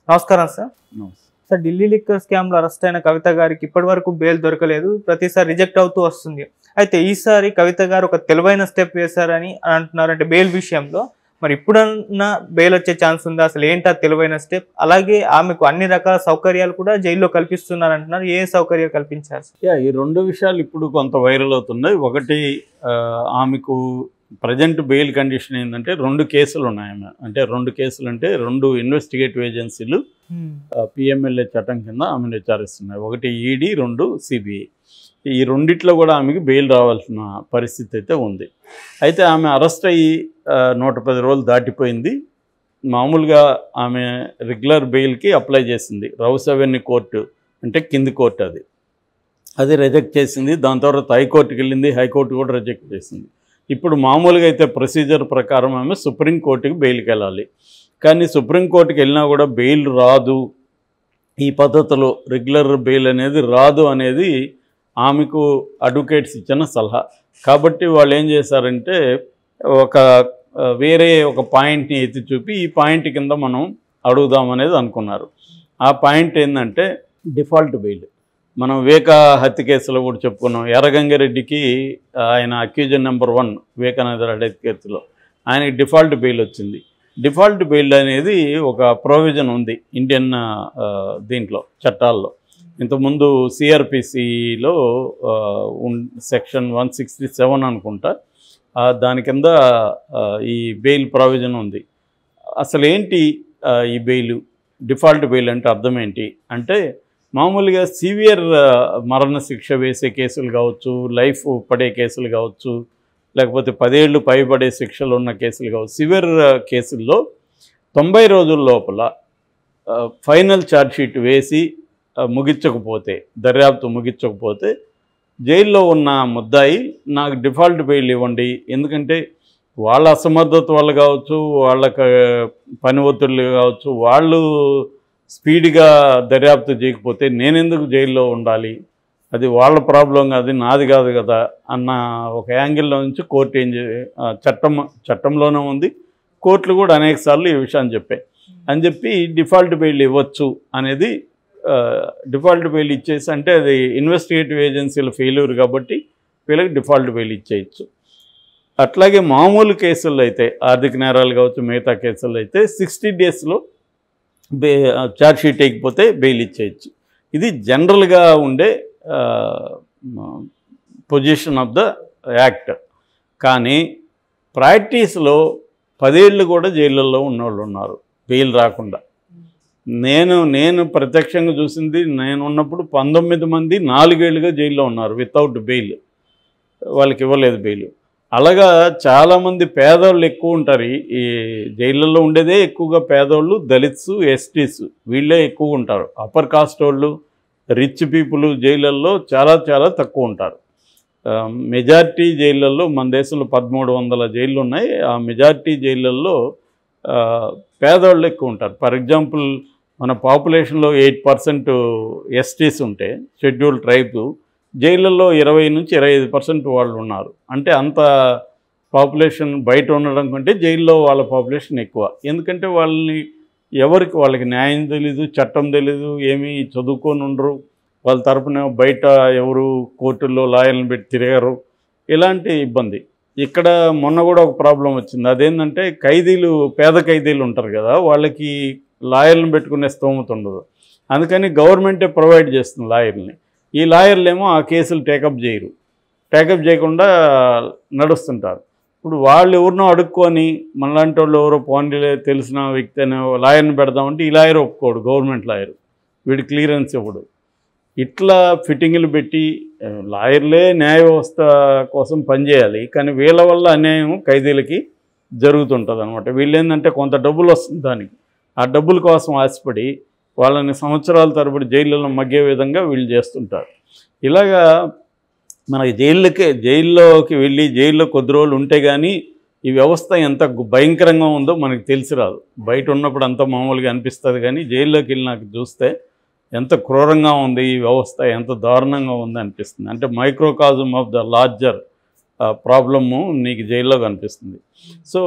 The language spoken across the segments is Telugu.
నమస్కారం sir. Sir, Delhi liquor scam లో అరెస్ట్ అయిన కవిత గారికి ఇప్పటి వరకు బెయిల్ దొరకలేదు, ప్రతిసారి రిజెక్ట్ అవుతూ వస్తుంది. అయితే ఈసారి కవిత గారు ఒక తెలివైన స్టెప్ వేశారని అంటున్నారు. అంటే బెయిల్ విషయంలో మరి ఇప్పుడన్నా బెయిల్ వచ్చే ఛాన్స్ ఉందా? అసలు ఏంటా తెలివైన స్టెప్? అలాగే ఆమెకు అన్ని రకాల సౌకర్యాలు కూడా జైల్లో కల్పిస్తున్నారు అంటున్నారు. ఏ సౌకర్యాలు కల్పించారు? ఈ రెండు విషయాలు ఇప్పుడు కొంత వైరల్ అవుతున్నాయి. ఒకటి, ఆమెకు ప్రజెంట్ బెయిల్ కండిషన్ ఏంటంటే 2 కేసులు ఉన్నాయి. ఆమె అంటే 2 కేసులు అంటే 2 ఇన్వెస్టిగేటివ్ ఏజెన్సీలు పిఎంఎల్ఏ చట్టం కింద ఆమెను విచారిస్తున్నాయి. ఒకటి ఈడీ, 2 సిబిఐ. ఈ రెండిట్లో కూడా ఆమెకి బెయిల్ రావాల్సిన పరిస్థితి అయితే ఉంది. అయితే ఆమె అరెస్ట్ అయ్యి 110 రోజులు దాటిపోయింది. మామూలుగా ఆమె రెగ్యులర్ బెయిల్కి అప్లై చేసింది. రౌస్ అవెన్యూ కోర్టు అంటే కింది కోర్టు, అది రిజెక్ట్ చేసింది. దాని తర్వాత హైకోర్టుకి వెళ్ళింది, హైకోర్టు కూడా రిజెక్ట్ చేసింది. ఇప్పుడు మామూలుగా అయితే ప్రొసీజర్ ప్రకారం ఆమె సుప్రీంకోర్టుకి బెయిల్కి వెళ్ళాలి. కానీ సుప్రీంకోర్టుకి వెళ్ళినా కూడా బెయిల్ రాదు, ఈ పద్ధతిలో రెగ్యులర్ బెయిల్ అనేది రాదు అనేది ఆమెకు అడ్వకేట్స్ ఇచ్చిన సలహా. కాబట్టి వాళ్ళు ఏం చేశారంటే వేరే ఒక పాయింట్ని ఎత్తి చూపి ఈ పాయింట్ కింద మనం అడుగుదామనేది అనుకున్నారు. ఆ పాయింట్ ఏంటంటే డిఫాల్ట్ బెయిల్. మనం వివేక హత్య కేసులో కూడా చెప్పుకున్నాం. ఎర్రగంగారెడ్డికి ఆయన అక్యూజన్ నెంబర్ 1 వివేకానంద రెడ్డి హత్య కేసులో ఆయనకి డిఫాల్ట్ బెయిల్ వచ్చింది. డిఫాల్ట్ బెయిల్ అనేది ఒక ప్రొవిజన్ ఉంది ఇండియన్ దీంట్లో చట్టాల్లో. ఇంతకుముందు సిఆర్పిసిలో సెక్షన్ 167 అనుకుంటా, దాని కింద ఈ బెయిల్ ప్రొవిజన్ ఉంది. అసలు ఏంటి ఈ బెయిల్? డిఫాల్ట్ బెయిల్ అంటే అర్థం ఏంటి అంటే, మామూలుగా సివియర్ మరణశిక్ష వేసే కేసులు కావచ్చు, లైఫ్ పడే కేసులు కావచ్చు, లేకపోతే 10 ఏళ్ళు పైబడే శిక్షలు ఉన్న కేసులు కావచ్చు, సివియర్ కేసుల్లో 90 రోజుల లోపల ఫైనల్ ఛార్జ్షీట్ వేసి ముగించకపోతే, దర్యాప్తు ముగించకపోతే జైల్లో ఉన్న ముద్దాయి నాకు డిఫాల్ట్ బెయిల్ ఇవ్వండి, ఎందుకంటే వాళ్ళ అసమర్థత వల్ల కావచ్చు, వాళ్ళకి పని ఒత్తిళ్ళు కావచ్చు, వాళ్ళు స్పీడ్గా దర్యాప్తు చేయకపోతే నేనెందుకు జైల్లో ఉండాలి, అది వాళ్ళ ప్రాబ్లం కాదు, నాది కాదు కదా అన్న ఒక యాంగిల్లో నుంచి కోర్టు చట్టంలోనే ఉంది. కోర్టులు కూడా అనేకసార్లు ఈ విషయాన్ని చెప్పాయి. అని చెప్పి డిఫాల్ట్ బెయిల్ ఇవ్వచ్చు అనేది, డిఫాల్ట్ బెయిల్ ఇచ్చేసి అంటే అది ఇన్వెస్టిగేటివ్ ఏజెన్సీల ఫెయిల్యూర్ కాబట్టి వీళ్ళకి డిఫాల్ట్ బెయిల్ ఇచ్చేయచ్చు. అట్లాగే మామూలు కేసుల్లో అయితే, ఆర్థిక నేరాలు కావచ్చు, మిగతా కేసుల్లో అయితే 60 డేస్లో ఛార్జ్షీట్ వేయకపోతే బెయిల్ ఇచ్చేయచ్చు. ఇది జనరల్గా ఉండే పొజిషన్ ఆఫ్ ద యాక్ట్. కానీ ప్రాక్టీస్లో 10 ఏళ్ళు కూడా జైళ్ళల్లో ఉన్నవాళ్ళు ఉన్నారు బెయిల్ రాకుండా. నేను ప్రత్యక్షంగా చూసింది, నేను ఉన్నప్పుడు 19 మంది 4 ఏళ్ళుగా జైల్లో ఉన్నారు వితౌట్ బెయిల్, వాళ్ళకి ఇవ్వలేదు బెయిల్. అలాగా చాలామంది పేదవాళ్ళు ఎక్కువ ఉంటారు. ఈ జైళ్ళల్లో ఉండేదే ఎక్కువగా పేదవాళ్ళు, దళిత్స్, ఎస్టీస్, వీళ్ళే ఎక్కువ ఉంటారు. అప్పర్ కాస్ట్ వాళ్ళు, రిచ్ పీపుల్ జైళ్ళల్లో చాలా చాలా తక్కువ ఉంటారు. మెజార్టీ జైళ్ళల్లో, మన దేశంలో 1300 జైళ్ళు ఉన్నాయి. ఆ మెజార్టీ జైళ్ళల్లో పేదవాళ్ళు ఎక్కువ ఉంటారు. ఫర్ ఎగ్జాంపుల్, మన పాపులేషన్లో 8% ఎస్టీస్ ఉంటే, షెడ్యూల్డ్ ట్రైబ్, జైళ్ళల్లో 20 నుంచి 25% వాళ్ళు ఉన్నారు. అంటే అంత పాపులేషన్ బయట ఉండడం కంటే జైల్లో వాళ్ళ పాపులేషన్ ఎక్కువ. ఎందుకంటే వాళ్ళకి న్యాయం తెలీదు, చట్టం తెలీదు, ఏమీ చదువుకొని ఉండరు. వాళ్ళ తరపున బయట ఎవరు కోర్టుల్లో లాయర్లను పెట్టి తిరగరు. ఇలాంటి ఇబ్బంది. ఇక్కడ మొన్న కూడా ఒక ప్రాబ్లం వచ్చింది. అదేంటంటే పేద ఖైదీలు ఉంటారు కదా, వాళ్ళకి లాయర్లను పెట్టుకునే స్తోమత ఉండదు. అందుకని గవర్నమెంటే ప్రొవైడ్ చేస్తుంది లాయర్ని. ఈ లాయర్లు ఏమో ఆ కేసులు టేకప్ చేయకుండా నడుస్తుంటారు. ఇప్పుడు వాళ్ళు ఎవరినో అడుక్కొని మనలాంటి వాళ్ళు ఎవరో పోనీలే తెలిసిన వ్యక్తి అని లాయర్ని పెడదామంటే ఈ లాయర్ ఒప్పుకోడు, గవర్నమెంట్ లాయర్, వీడి క్లియరెన్స్ ఇవ్వడు. ఇట్లా ఫిట్టింగ్లు పెట్టి లాయర్లే న్యాయ వ్యవస్థ కోసం పనిచేయాలి, కానీ వీళ్ళ వల్ల అన్యాయం ఖైదీలకి జరుగుతుంటుంది అనమాట. వీళ్ళు ఏంటంటే కొంత డబ్బులు వస్తుంది దానికి, ఆ డబ్బుల కోసం ఆశపడి వాళ్ళని సంవత్సరాల తరబడి జైళ్ళలో మగ్గే విధంగా వీళ్ళు చేస్తుంటారు. ఇలాగా మనకి జైల్లోకి వెళ్ళి జైల్లో కొద్ది రోజులు ఉంటే కానీ ఈ వ్యవస్థ ఎంత భయంకరంగా ఉందో మనకి తెలిసి రాదు. బయట ఉన్నప్పుడు అంత మామూలుగా అనిపిస్తుంది, కానీ జైల్లోకి వెళ్ళి నాకు చూస్తే ఎంత క్రూరంగా ఉంది ఈ వ్యవస్థ, ఎంత దారుణంగా ఉంది అనిపిస్తుంది. అంటే microcosm of the larger problem నీకు జైల్లో కనిపిస్తుంది. సో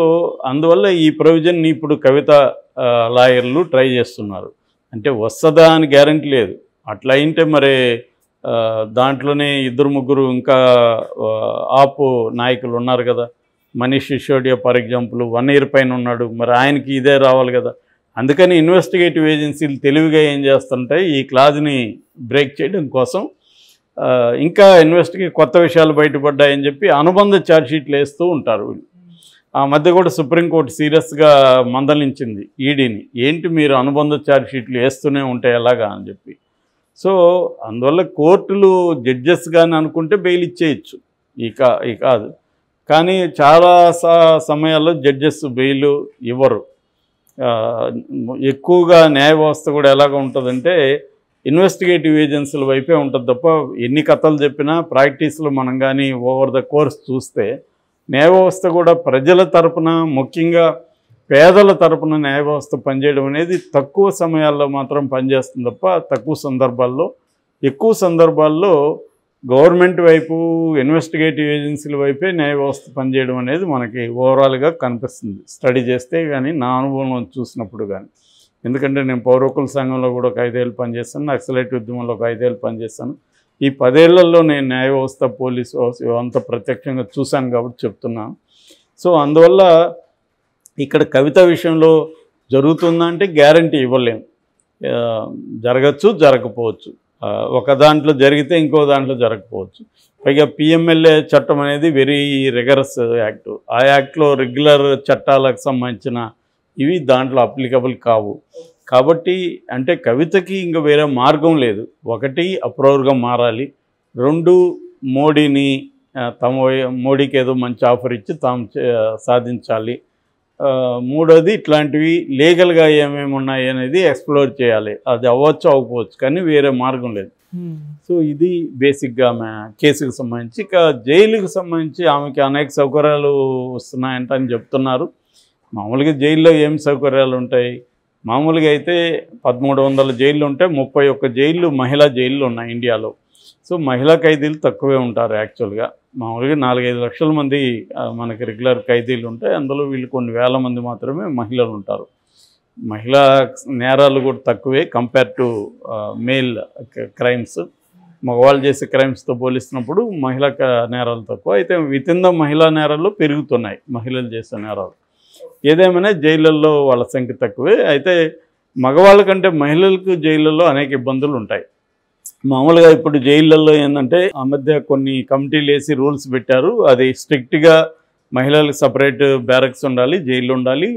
అందువల్ల ఈ ప్రొవిజన్ని ఇప్పుడు కవిత లాయర్లు ట్రై చేస్తున్నారు. అంటే వస్తుందా అని గ్యారంటీ లేదు. అట్లా అయింటే మరి దాంట్లోనే 2-3 ఇంకా ఆపు నాయకులు ఉన్నారు కదా. Manish Sisodia for example 1 year పైన ఉన్నాడు. మరి ఆయనకి ఇదే రావాలి కదా. అందుకని ఇన్వెస్టిగేటివ్ ఏజెన్సీలు తెలివిగా ఏం చేస్తుంటాయి, ఈ క్లాజ్ని బ్రేక్ చేయడం కోసం ఇంకా కొత్త విషయాలు బయటపడ్డాయని చెప్పి అనుబంధ ఛార్జ్షీట్లు వేస్తూ ఉంటారు వీళ్ళు. ఆ మధ్య కూడా సుప్రీంకోర్టు సీరియస్గా మందలించింది ఈడీని, ఏంటి మీరు అనుబంధ ఛార్జ్షీట్లు వేస్తూనే ఉంటాయి ఎలాగా అని చెప్పి. సో అందువల్ల కోర్టులు జడ్జెస్ కానీ అనుకుంటే బెయిల్ ఇచ్చేయచ్చు, ఈ కాదు. కానీ చాలా సమయాల్లో జడ్జెస్ బెయిల్ ఇవ్వరు. ఎక్కువగా న్యాయ వ్యవస్థ కూడా ఎలాగ ఉంటుందంటే ఇన్వెస్టిగేటివ్ ఏజెన్సీల వైపే ఉంటుంది తప్ప ఎన్ని కథలు చెప్పినా ప్రాక్టీస్లో మనం కానీ ఓవర్ ద కోర్స్ చూస్తే న్యాయ వ్యవస్థ కూడా ప్రజల తరపున, ముఖ్యంగా పేదల తరపున న్యాయ వ్యవస్థ పనిచేయడం అనేది తక్కువ సమయాల్లో మాత్రం పనిచేస్తుంది తప్ప తక్కువ సందర్భాల్లో, ఎక్కువ సందర్భాల్లో గవర్నమెంట్ వైపు, ఇన్వెస్టిగేటివ్ ఏజెన్సీల వైపే న్యాయ వ్యవస్థ పనిచేయడం అనేది మనకి ఓవరాల్గా కనిపిస్తుంది స్టడీ చేస్తే కానీ, నా అనుభవం చూసినప్పుడు కానీ. ఎందుకంటే నేను పౌర హక్కుల సంఘంలో కూడా ఒక 5 ఏళ్ళు పనిచేస్తాను, నక్సలైట్ ఉద్యమంలో ఒక 5 ఏళ్ళు పనిచేస్తాను. ఈ 10 ఏళ్లలో నేను న్యాయ వ్యవస్థ, పోలీసు వ్యవస్థ అంతా ప్రత్యక్షంగా చూశాను కాబట్టి చెప్తున్నాను. సో అందువల్ల ఇక్కడ కవిత విషయంలో జరుగుతుందంటే గ్యారంటీ ఇవ్వలేము. జరగచ్చు, జరగకపోవచ్చు. ఒక దాంట్లో జరిగితే ఇంకో దాంట్లో జరగకపోవచ్చు. పైగా పిఎంఎల్ఏ చట్టం అనేది వెరీ రిగరస్ యాక్ట్. ఆ యాక్ట్లో రెగ్యులర్ చట్టాలకు సంబంధించిన ఇవి దాంట్లో అప్లికబుల్ కావు. కాబట్టి అంటే కవితకి ఇంకా వేరే మార్గం లేదు. 1 అప్రూవర్గా మారాలి, 2 మోడీకి ఏదో మంచి ఆఫర్ ఇచ్చి తాము సాధించాలి, 3వది ఇట్లాంటివి లీగల్గా ఏమేమి ఉన్నాయి అనేది ఎక్స్ప్లోర్ చేయాలి. అది అవ్వచ్చు, అవ్వకపోవచ్చు, కానీ వేరే మార్గం లేదు. సో ఇది బేసిక్గా ఆమె కేసుకు సంబంధించి. ఇక జైలుకు సంబంధించి ఆమెకి అనేక సౌకర్యాలు వస్తున్నాయంట అని చెప్తున్నారు. మామూలుగా జైల్లో ఏం సౌకర్యాలు ఉంటాయి? మామూలుగా అయితే 1300 జైళ్ళు ఉంటే 31 జైళ్ళు మహిళా జైళ్ళు ఉన్నాయి ఇండియాలో. సో మహిళా ఖైదీలు తక్కువే ఉంటారు యాక్చువల్గా. మామూలుగా 4-5 లక్షల మంది మనకి రెగ్యులర్ ఖైదీలు ఉంటాయి. అందులో వీళ్ళు కొన్ని వేల మంది మాత్రమే మహిళలు ఉంటారు. మహిళా నేరాలు కూడా తక్కువే కంపేర్ టు మేల్ క్రైమ్స్. మగవాళ్ళు చేసే క్రైమ్స్తో పోలిస్తున్నప్పుడు మహిళా నేరాలు తక్కువ. అయితే వితిన్ ద మహిళా నేరాలు పెరుగుతున్నాయి మహిళలు చేసే నేరాలు. ఏదేమైనా జైళ్ళల్లో వాళ్ళ సంఖ్య తక్కువే. అయితే మగవాళ్ళ కంటే మహిళలకు జైళ్ళల్లో అనేక ఇబ్బందులు ఉంటాయి. మామూలుగా ఇప్పుడు జైళ్ళల్లో ఏంటంటే ఆ మధ్య కొన్ని కమిటీలు వేసి రూల్స్ పెట్టారు. అది స్ట్రిక్ట్గా మహిళలకు సపరేట్ బ్యారక్స్ ఉండాలి, జైళ్ళు ఉండాలి,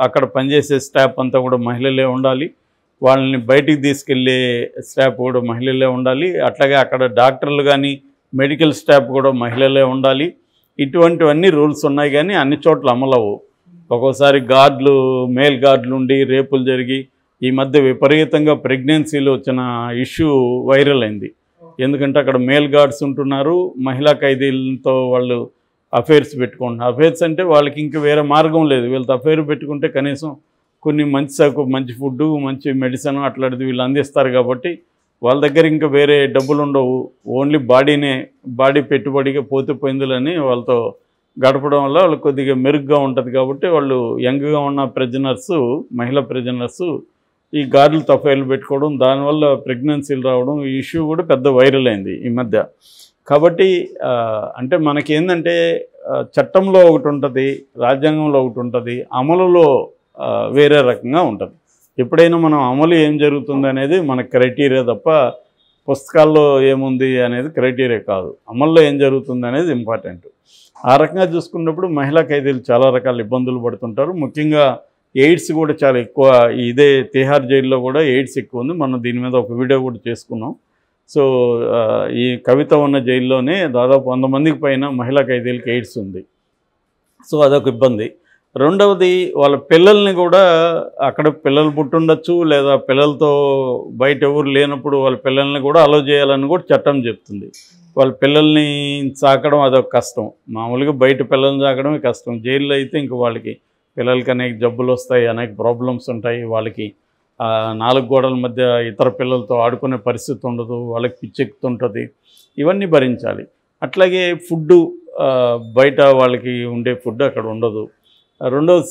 అక్కడ పనిచేసే స్టాఫ్ అంతా కూడా మహిళలే ఉండాలి, వాళ్ళని బయటికి తీసుకెళ్లే స్టాఫ్ కూడా మహిళలే ఉండాలి, అట్లాగే అక్కడ డాక్టర్లు కానీ మెడికల్ స్టాఫ్ కూడా మహిళలే ఉండాలి. ఇటువంటివన్నీ రూల్స్ ఉన్నాయి, కానీ అన్ని చోట్ల అమలవు. ఒక్కోసారి మేల్ గార్డులు ఉండి రేపులు జరిగి ఈ మధ్య విపరీతంగా ప్రెగ్నెన్సీలో వచ్చిన ఇష్యూ వైరల్ అయింది. ఎందుకంటే అక్కడ మేల్ గార్డ్స్ ఉంటున్నారు, మహిళా ఖైదీలతో వాళ్ళు అఫైర్స్ పెట్టుకుంటున్నారు. అఫైర్స్ అంటే వాళ్ళకి ఇంక వేరే మార్గం లేదు. వీళ్ళతో అఫైర్ పెట్టుకుంటే కనీసం కొన్ని మంచి ఫుడ్, మంచి మెడిసిన్ అట్లాంటిది వీళ్ళు అందిస్తారు. కాబట్టి వాళ్ళ దగ్గర ఇంకా వేరే డబ్బులు ఉండవు. ఓన్లీ బాడీ పెట్టుబడిగా పోతే పోయిందులని వాళ్ళతో గడపడం వల్ల వాళ్ళు కొద్దిగా మెరుగ్గా ఉంటుంది. కాబట్టి వాళ్ళు యంగ్గా ఉన్న మహిళా ప్రిజనర్స్ ఈ గార్డులతో అఫైర్లు పెట్టుకోవడం, దానివల్ల ప్రెగ్నెన్సీలు రావడం, ఈ ఇష్యూ కూడా పెద్ద వైరల్ అయింది ఈ మధ్య. కాబట్టి అంటే మనకేందంటే చట్టంలో ఒకటి ఉంటుంది, రాజ్యాంగంలో ఒకటి ఉంటుంది, అమలులో వేరే రకంగా ఉంటుంది. ఎప్పుడైనా మనం అమలు ఏం జరుగుతుంది అనేది మన క్రైటీరియా తప్ప పుస్తకాల్లో ఏముంది అనేది క్రైటీరియా కాదు. అమల్లో ఏం జరుగుతుంది అనేది ఇంపార్టెంట్. ఆ రకంగా చూసుకున్నప్పుడు మహిళా ఖైదీలు చాలా రకాల ఇబ్బందులు పడుతుంటారు. ముఖ్యంగా ఎయిడ్స్ కూడా చాలా ఎక్కువ. ఇదే తిహార్ జైల్లో కూడా ఎయిడ్స్ ఎక్కువ ఉంది. మనం దీని మీద ఒక వీడియో కూడా చేసుకున్నాం. సో ఈ కవిత ఉన్న జైల్లోనే దాదాపు 100 మందికి పైన మహిళా ఖైదీలకి ఎయిడ్స్ ఉంది. సో అదొక ఇబ్బంది. రెండవది వాళ్ళ పిల్లల్ని కూడా, అక్కడ పిల్లలు పుట్టుండొచ్చు, లేదా పిల్లలతో బయట ఎవరు లేనప్పుడు వాళ్ళ పిల్లల్ని కూడా అలో చేయాలని కూడా చట్టం చెప్తుంది. వాళ్ళ పిల్లల్ని సాకడం అదొక కష్టం. మామూలుగా బయట పిల్లల్ని సాకడమే కష్టం. జైల్లో అయితే ఇంక వాళ్ళకి పిల్లలకి అనేక జబ్బులు వస్తాయి, అనేక ప్రాబ్లమ్స్ ఉంటాయి. వాళ్ళకి 4 గోడల మధ్య ఇతర పిల్లలతో ఆడుకునే పరిస్థితి ఉండదు, వాళ్ళకి పిచ్చెక్కుతుంటుంది. ఇవన్నీ భరించాలి. అట్లాగే ఫుడ్డు, బయట వాళ్ళకి ఉండే ఫుడ్ అక్కడ ఉండదు. రెండోది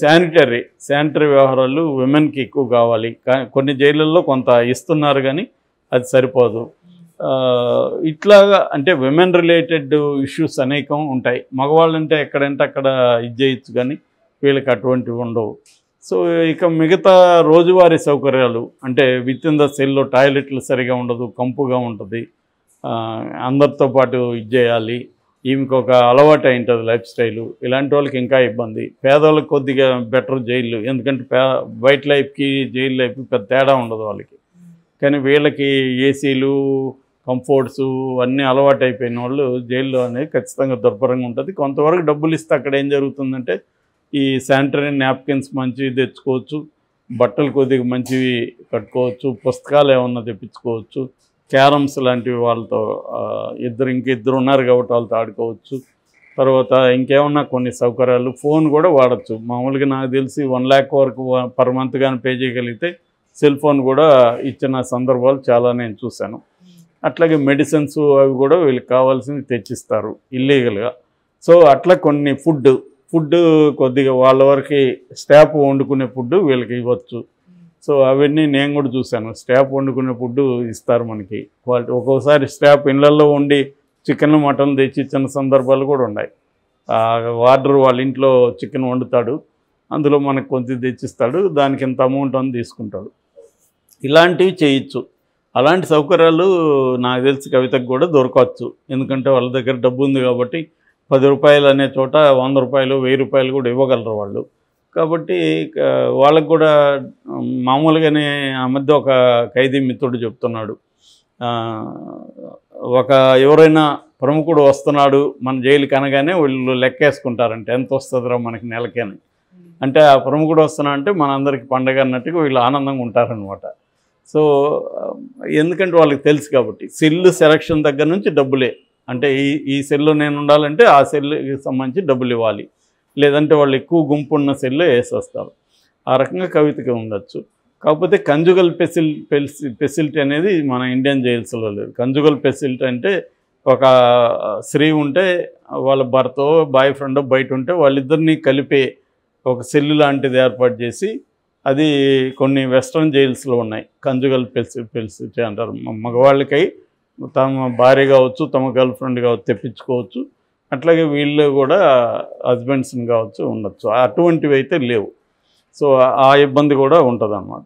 శానిటరీ వ్యవహారాలు విమెన్కి ఎక్కువ కావాలి. కొన్ని జైళ్ళల్లో కొంత ఇస్తున్నారు కానీ అది సరిపోదు. ఇట్లాగా అంటే విమెన్ రిలేటెడ్ ఇష్యూస్ అనేకం ఉంటాయి. మగవాళ్ళంటే ఎక్కడంటే అక్కడ ఇది చేయొచ్చు కానీ వీళ్ళకి అటువంటివి ఉండవు. సో ఇక మిగతా రోజువారీ సౌకర్యాలు అంటే విత్ ఇన్ ద సెల్లో టాయిలెట్లు సరిగా ఉండదు, కంపుగా ఉంటుంది, అందరితో పాటు ఇది చేయాలి, ఈమెకు ఒక అలవాటు అయి ఉంటుంది లైఫ్ స్టైలు. ఇలాంటి వాళ్ళకి ఇంకా ఇబ్బంది. పేదవాళ్ళకి కొద్దిగా బెటర్ జైళ్ళు, ఎందుకంటే బయట లైఫ్కి జైలు లైఫ్కి పెద్ద తేడా ఉండదు వాళ్ళకి. కానీ వీళ్ళకి ఏసీలు, కంఫర్ట్స్ అన్నీ అలవాటు అయిపోయిన వాళ్ళు జైల్లో అనేది ఖచ్చితంగా దుర్భరంగా ఉంటుంది. కొంతవరకు డబ్బులు ఇస్తే అక్కడ ఏం జరుగుతుందంటే ఈ శానిటరీ నాప్కిన్స్ మంచివి తెచ్చుకోవచ్చు, బట్టలు కొద్దిగా మంచివి కట్టుకోవచ్చు, పుస్తకాలు ఏమన్నా తెప్పించుకోవచ్చు, క్యారమ్స్ లాంటివి వాళ్ళతో ఇంకిద్దరు ఉన్నారు కాబట్టి వాళ్ళతో ఆడుకోవచ్చు. తర్వాత ఇంకేమన్నా కొన్ని సౌకర్యాలు, ఫోన్ కూడా వాడచ్చు. మామూలుగా నాకు తెలిసి 1 lakh వరకు పర్ మంత్ కానీ పే చేయగలిగితే సెల్ ఫోన్ కూడా ఇచ్చిన సందర్భాలు చాలా నేను చూశాను. అట్లాగే మెడిసిన్స్ అవి కూడా వీళ్ళకి కావాల్సినవి తెచ్చిస్తారు ఇల్లీగల్గా. సో అట్లా కొన్ని ఫుడ్ కొద్దిగా వాళ్ళ వరకు స్టాఫ్ వండుకునే ఫుడ్ వీళ్ళకి ఇవ్వచ్చు. సో అవన్నీ నేను కూడా చూశాను. స్టాఫ్ వండుకునే ఫుడ్ ఇస్తారు మనకి క్వాలిటీ. ఒక్కోసారి స్టాఫ్ ఇళ్ళల్లో ఉండి చికెన్ మటన్ తెచ్చి ఇచ్చిన సందర్భాలు కూడా ఉన్నాయి. వార్డర్ వాళ్ళ ఇంట్లో చికెన్ వండుతాడు, అందులో మనకు కొంచెం తెచ్చిస్తాడు, దానికి ఇంత అమౌంట్ అని తీసుకుంటాడు. ఇలాంటివి చేయొచ్చు. అలాంటి సౌకర్యాలు నాకు తెలిసి కవితకు కూడా దొరకవచ్చు. ఎందుకంటే వాళ్ళ దగ్గర డబ్బు ఉంది కాబట్టి 10 రూపాయలు అనే చోట 100 రూపాయలు 1000 రూపాయలు కూడా ఇవ్వగలరు వాళ్ళు. కాబట్టి వాళ్ళకు కూడా మామూలుగానే ఆ మధ్య ఒక ఖైదీ మిత్రుడు చెప్తున్నాడు, ఎవరైనా ప్రముఖుడు వస్తున్నాడు మన జైలుకి అనగానే వీళ్ళు లెక్కేసుకుంటారంటే ఎంత వస్తుందిరా మనకి నెలకి అని. అంటే ఆ ప్రముఖుడు వస్తున్నా అంటే మనందరికీ పండగ అన్నట్టుగా వీళ్ళు ఆనందంగా ఉంటారనమాట. సో ఎందుకంటే వాళ్ళకి తెలుసు కాబట్టి సెల్లు సెలక్షన్ దగ్గర నుంచి డబ్బులే. అంటే ఈ సెల్లో నేను ఉండాలంటే ఆ సెల్కి సంబంధించి డబ్బులు ఇవ్వాలి, లేదంటే వాళ్ళు ఎక్కువ గుంపు ఉన్న సెల్లో వేసేస్తారు. ఆ రకంగా కవితకి ఉండొచ్చు. కాకపోతే కంజుగల్ ఫెసిలిటీ అనేది మన ఇండియన్ జైల్స్లో లేదు. కంజుగల్ ఫెసిలిటీ అంటే ఒక స్త్రీ ఉంటే వాళ్ళ భర్తో బాయ్ ఫ్రెండో బయట ఉంటే వాళ్ళిద్దరినీ కలిపే ఒక సెల్లు లాంటిది ఏర్పాటు చేసి, అది కొన్ని వెస్ట్రన్ జైల్స్లో ఉన్నాయి. కంజుగల్ ఫెసిలిటీ అంటారు. మగవాళ్ళకై తమ భార్య కావచ్చు, తమ గర్ల్ ఫ్రెండ్ కావచ్చు తెప్పించుకోవచ్చు. అట్లాగే వీళ్ళు కూడా హస్బెండ్స్ని కావచ్చు ఉండొచ్చు. అటువంటివి అయితే లేవు. సో ఆ ఇబ్బంది కూడా ఉంటుంది అన్నమాట.